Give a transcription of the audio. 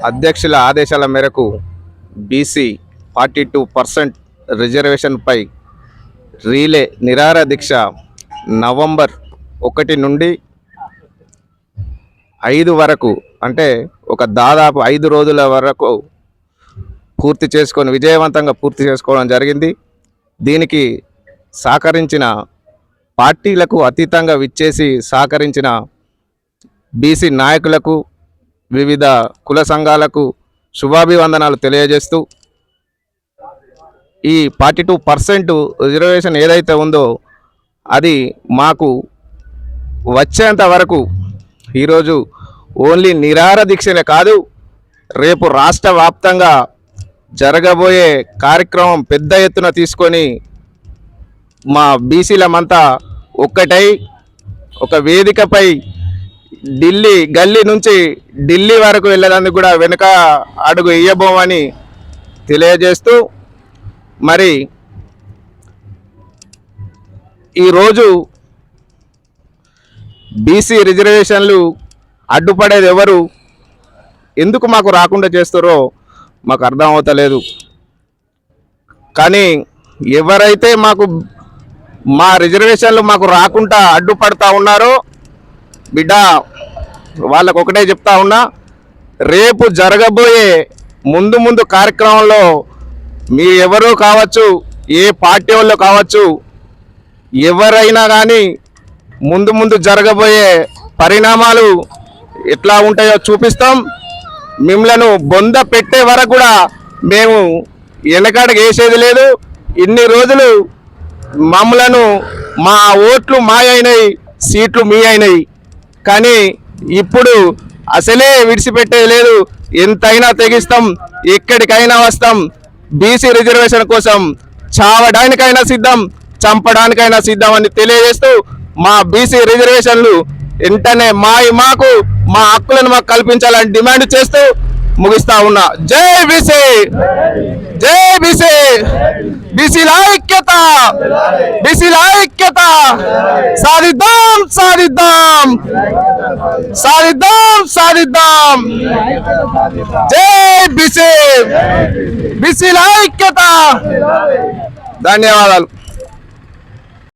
అధ్యక్షుల ఆదేశాల మేరకు బీసీ 42% రిజర్వేషన్పై రీలే నిరాహార దీక్ష నవంబర్ 1 నుండి 5 వరకు, అంటే ఒక దాదాపు 5 రోజుల వరకు విజయవంతంగా పూర్తి చేసుకోవడం జరిగింది. దీనికి సహకరించిన పార్టీలకు అతీతంగా విచ్చేసి సహకరించిన బీసీ నాయకులకు, వివిధ కుల సంఘాలకు శుభాభివందనాలు తెలియజేస్తూ, ఈ 42% రిజర్వేషన్ ఏదైతే ఉందో అది మాకు వచ్చేంత వరకు ఈరోజు ఓన్లీ నిరాహార దీక్షనే కాదు, రేపు రాష్ట్ర వ్యాప్తంగా జరగబోయే కార్యక్రమం పెద్ద ఎత్తున తీసుకొని మా బీసీలమంతా ఒక్కటై ఒక వేదికపై గల్లీ నుంచి ఢిల్లీ వరకు వెళ్ళడానికి కూడా వెనుక అడుగు వేయబోమని తెలియజేస్తూ, మరి ఈరోజు బీసీ రిజర్వేషన్లు అడ్డుపడేది ఎవరు, ఎందుకు మాకు రాకుండా చేస్తారో మాకు అర్థం అవుతలేదు. కానీ ఎవరైతే మా రిజర్వేషన్లు మాకు రాకుండా అడ్డుపడతా ఉన్నారో బిడ్డ, వాళ్ళకు ఒకటే చెప్తా ఉన్నా, రేపు జరగబోయే ముందు కార్యక్రమంలో మీరు ఎవరో కావచ్చు, ఏ పార్టీ వాళ్ళు కావచ్చు, ఎవరైనా కానీ ముందు జరగబోయే పరిణామాలు ఎట్లా ఉంటాయో చూపిస్తాం. మిమ్మలను బొంద పెట్టే వరకు కూడా మేము వెనకాడకు వేసేది లేదు. ఇన్ని రోజులు మమ్మలను మా ఓట్లు మాయైనాయి, సీట్లు మీ అయినాయి, కానీ ఇప్పుడు అసలే విడిచిపెట్టేది లేదు. ఎంతైనా తెగిస్తాం, ఎక్కడికైనా వస్తాం. బీసీ రిజర్వేషన్ కోసం చావడానికైనా సిద్ధం, చంపడానికైనా సిద్ధం అని తెలియజేస్తూ, మా బీసీ రిజర్వేషన్లు వెంటనే మాకు మా హక్కులను మాకు కల్పించాలని డిమాండ్ చేస్తూ ముగిస్తా ఉన్నా. జై బీసీ, జై బీసీ, బీసీల ఐక్యత, బీసీల ఐక్యత, సాధిద్దాం సాధిద్దాం సాధిద్దాం సాధిద్దాం. జై బీసీ, బీసీల ఐక్యత. ధన్యవాదాలు.